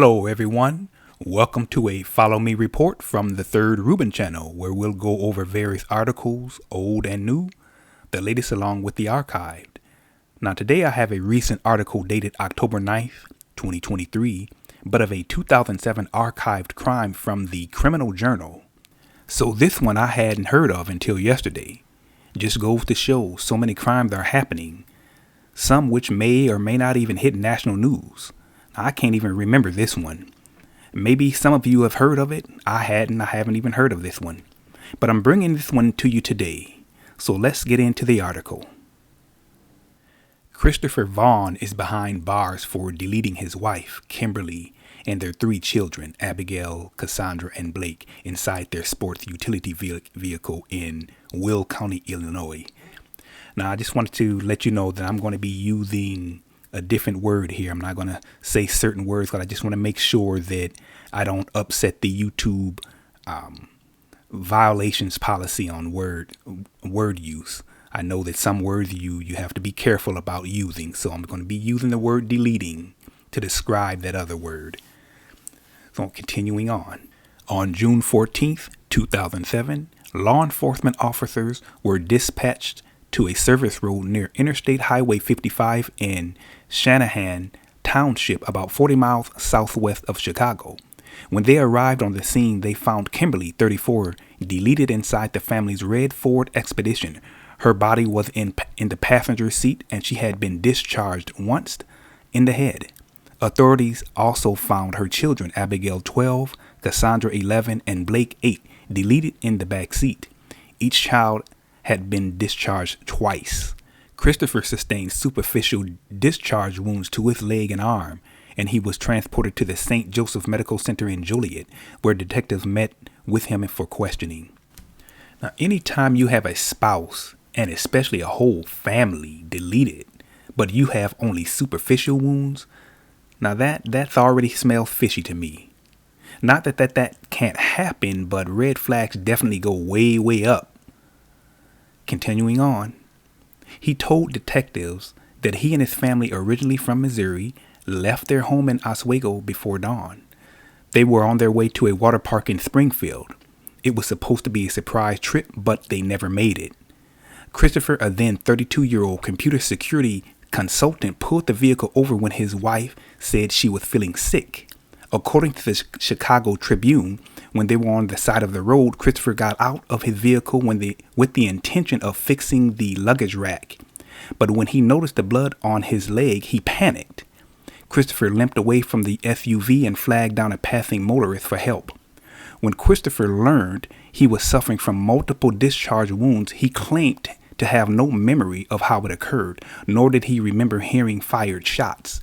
Hello, everyone. Welcome to a Follow Me report from the Third Rubin channel, where we'll go over various articles, old and new, the latest along with the archived. Now, today I have a recent article dated October 9th, 2023, but of a 2007 archived crime from the Criminal Journal. So this one I hadn't heard of until yesterday. Just goes to show so many crimes are happening, some which may or may not even hit national news. I can't even remember this one. Maybe some of you have heard of it. I haven't even heard of this one. But I'm bringing this one to you today. So let's get into the article. Christopher Vaughn is behind bars for deleting his wife, Kimberly, and their 3 children, Abigail, Cassandra, and Blake, inside their sports utility vehicle in Will County, Illinois. Now, I just wanted to let you know that I'm going to be using a different word here. I'm not going to say certain words, but I just want to make sure that I don't upset the YouTube violations policy on word use. I know that some words you have to be careful about using, so I'm going to be using the word deleting to describe that other word. So continuing on June 14th, 2007, law enforcement officers were dispatched to a service road near Interstate Highway 55 in Shanahan Township, about 40 miles southwest of Chicago. When they arrived on the scene, they found Kimberly, 34, deleted inside the family's red Ford Expedition. Her body was in the passenger seat, and she had been discharged once in the head. Authorities also found her children, Abigail, 12, Cassandra, 11, and Blake, 8, deleted in the back seat. Each child had been discharged twice. Christopher sustained superficial discharge wounds to his leg and arm, and he was transported to the St. Joseph Medical Center in Joliet, where detectives met with him for questioning. Now, anytime you have a spouse, and especially a whole family, deleted, but you have only superficial wounds, now that's already smells fishy to me. Not that can't happen, but red flags definitely go way up. Continuing on, he told detectives that he and his family, originally from Missouri, left their home in Oswego before dawn. They were on their way to a water park in Springfield. It was supposed to be a surprise trip, but they never made it. Christopher, a then 32-year-old computer security consultant, pulled the vehicle over when his wife said she was feeling sick. According to the Chicago Tribune, when they were on the side of the road, Christopher got out of his vehicle with the intention of fixing the luggage rack. But when he noticed the blood on his leg, he panicked. Christopher limped away from the SUV and flagged down a passing motorist for help. When Christopher learned he was suffering from multiple discharge wounds, he claimed to have no memory of how it occurred, nor did he remember hearing fired shots.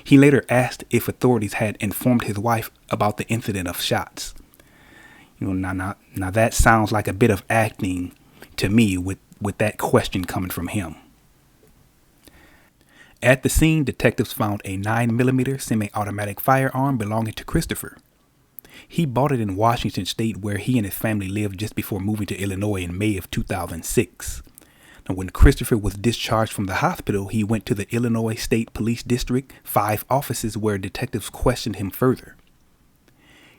He later asked if authorities had informed his wife about the incident of shots. Now that sounds like a bit of acting to me with that question coming from him. At the scene, detectives found a 9mm semi-automatic firearm belonging to Christopher. He bought it in Washington State, where he and his family lived just before moving to Illinois in May of 2006. Now, when Christopher was discharged from the hospital, he went to the Illinois State Police District 5 offices, where detectives questioned him further.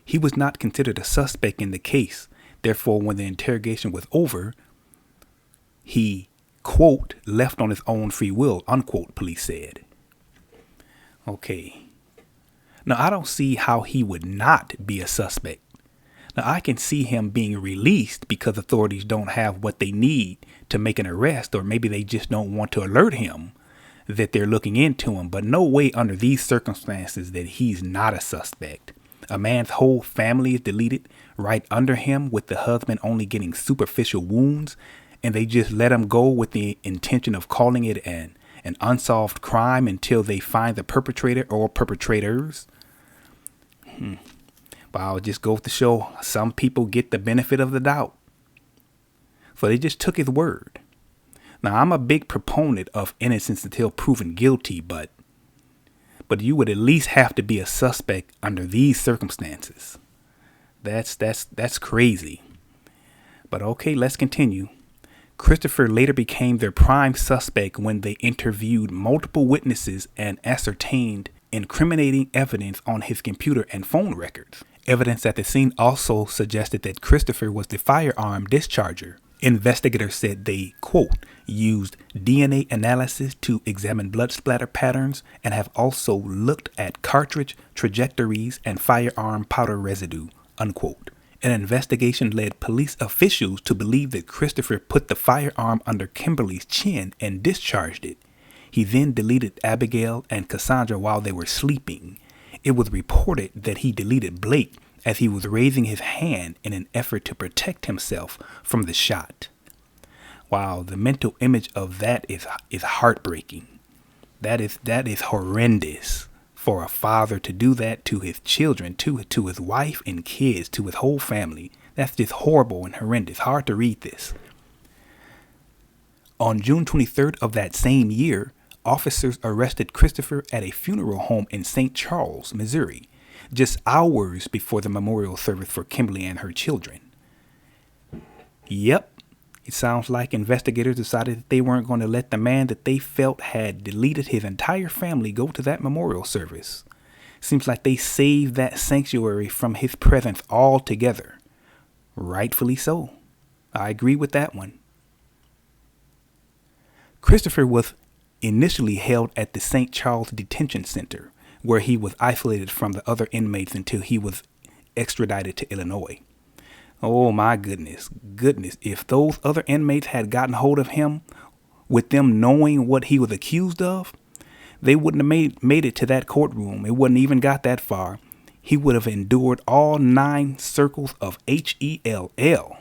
He was not considered a suspect in the case. Therefore, when the interrogation was over, he, quote, left on his own free will, unquote, police said. Okay. Now, I don't see how he would not be a suspect. Now, I can see him being released because authorities don't have what they need to make an arrest, or maybe they just don't want to alert him that they're looking into him. But no way under these circumstances that he's not a suspect. A man's whole family is deleted right under him, with the husband only getting superficial wounds, and they just let him go with the intention of calling it an unsolved crime until they find the perpetrator or perpetrators. But I'll just go to show some people get the benefit of the doubt. So they just took his word. Now, I'm a big proponent of innocence until proven guilty, but you would at least have to be a suspect under these circumstances. That's crazy. But okay, let's continue. Christopher later became their prime suspect when they interviewed multiple witnesses and ascertained incriminating evidence on his computer and phone records. Evidence at the scene also suggested that Christopher was the firearm discharger. Investigators said they, quote, used DNA analysis to examine blood splatter patterns and have also looked at cartridge trajectories and firearm powder residue, unquote. An investigation led police officials to believe that Christopher put the firearm under Kimberly's chin and discharged it. He then deleted Abigail and Cassandra while they were sleeping. It was reported that he deleted Blake as he was raising his hand in an effort to protect himself from the shot. Wow, the mental image of that is heartbreaking. That is horrendous for a father to do that to his children, to his wife and kids, to his whole family. That's just horrible and horrendous. Hard to read this. On June 23rd of that same year, officers arrested Christopher at a funeral home in St. Charles, Missouri, just hours before the memorial service for Kimberly and her children. Yep, it sounds like investigators decided that they weren't going to let the man that they felt had deleted his entire family go to that memorial service. Seems like they saved that sanctuary from his presence altogether. Rightfully so. I agree with that one. Christopher was initially held at the St. Charles Detention Center, where he was isolated from the other inmates until he was extradited to Illinois. Oh my goodness. If those other inmates had gotten hold of him with them knowing what he was accused of, they wouldn't have made it to that courtroom. It wouldn't even got that far. He would have endured all 9 circles of HELL.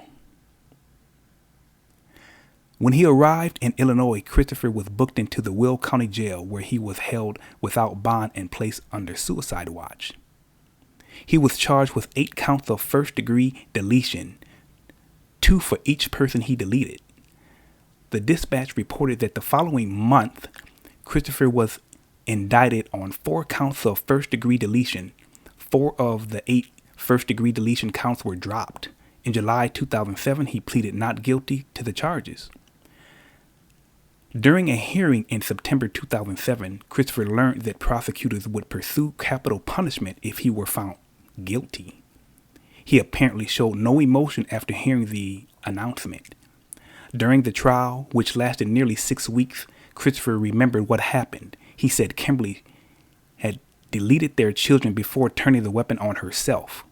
When he arrived in Illinois, Christopher was booked into the Will County Jail, where he was held without bond and placed under suicide watch. He was charged with 8 counts of first-degree deletion, 2 for each person he deleted. The Dispatch reported that the following month, Christopher was indicted on 4 counts of first-degree deletion. 4 of the 8 first-degree deletion counts were dropped. In July 2007, he pleaded not guilty to the charges. During a hearing in September 2007, Christopher learned that prosecutors would pursue capital punishment if he were found guilty. He apparently showed no emotion after hearing the announcement. During the trial, which lasted nearly 6 weeks, Christopher remembered what happened. He said Kimberly had deleted their children before turning the weapon on herself.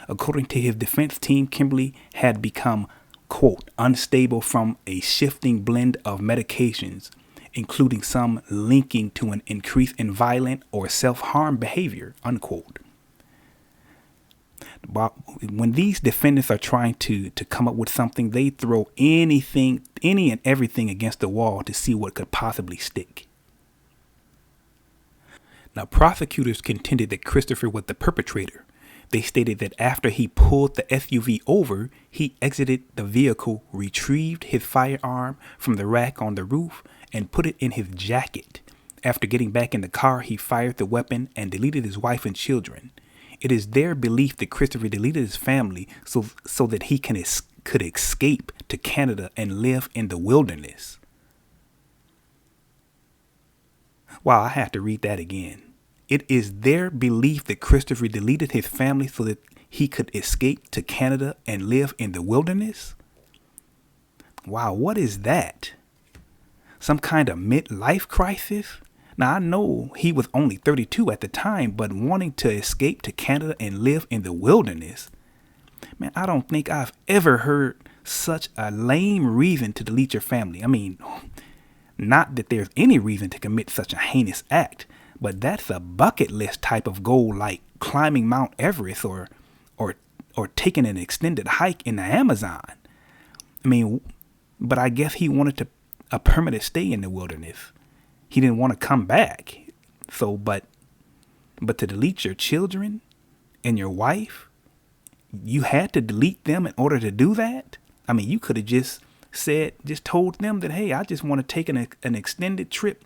According to his defense team, Kimberly had become, quote, unstable from a shifting blend of medications, including some linking to an increase in violent or self-harm behavior, unquote. But when these defendants are trying to come up with something, they throw any and everything against the wall to see what could possibly stick. Now, prosecutors contended that Christopher was the perpetrator. They stated that after he pulled the SUV over, he exited the vehicle, retrieved his firearm from the rack on the roof, and put it in his jacket. After getting back in the car, he fired the weapon and deleted his wife and children. It is their belief that Christopher deleted his family so that he could escape to Canada and live in the wilderness. Wow, I have to read that again. It is their belief that Christopher deleted his family so that he could escape to Canada and live in the wilderness? Wow, what is that? Some kind of midlife crisis? Now, I know he was only 32 at the time, but wanting to escape to Canada and live in the wilderness? Man, I don't think I've ever heard such a lame reason to delete your family. I mean, not that there's any reason to commit such a heinous act, but that's a bucket list type of goal, like climbing Mount Everest or taking an extended hike in the Amazon. I mean, but I guess he wanted a permanent stay in the wilderness. He didn't want to come back. So, but to delete your children and your wife, you had to delete them in order to do that? I mean, you could have just told them that, hey, I just want to take an extended trip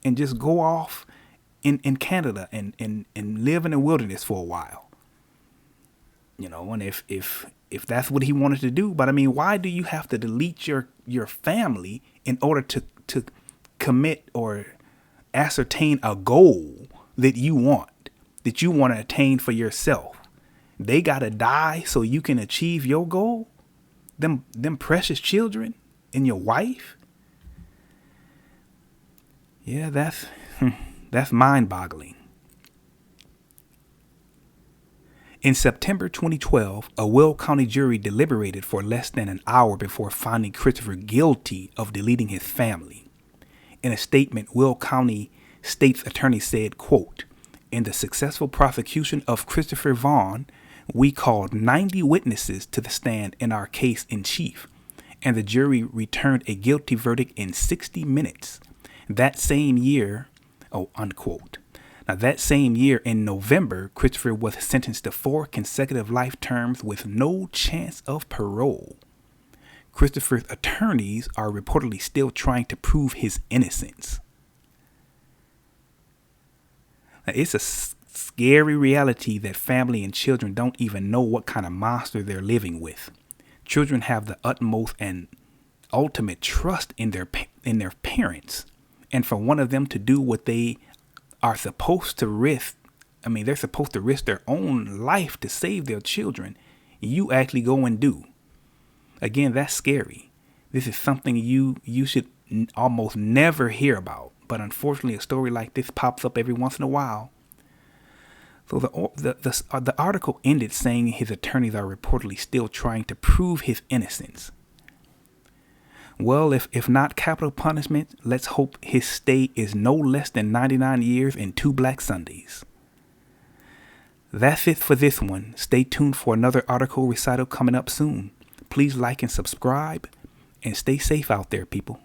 and just go off in Canada and live in the wilderness for a while. You know, and if that's what he wanted to do, but I mean, why do you have to delete your family in order to commit or ascertain a goal that you want to attain for yourself. They gotta die so you can achieve your goal. Them precious children and your wife. Yeah, that's mind-boggling. In September 2012, a Will County jury deliberated for less than an hour before finding Christopher guilty of deleting his family. In a statement, Will County State's attorney said, quote, "In the successful prosecution of Christopher Vaughn, we called 90 witnesses to the stand in our case in chief, and the jury returned a guilty verdict in 60 minutes. That same year," unquote. Now, that same year in November, Christopher was sentenced to 4 consecutive life terms with no chance of parole. Christopher's attorneys are reportedly still trying to prove his innocence. Now, it's a scary reality that family and children don't even know what kind of monster they're living with. Children have the utmost and ultimate trust in their parents, and for one of them to do what they are supposed to risk, they're supposed to risk their own life to save their children, you actually go and do. Again, that's scary. This is something you should almost never hear about, but unfortunately a story like this pops up every once in a while. So the article ended saying his attorneys are reportedly still trying to prove his innocence. Well, if not capital punishment, let's hope his stay is no less than 99 years and 2 Black Sundays. That's it for this one. Stay tuned for another article recital coming up soon. Please like and subscribe, and stay safe out there, people.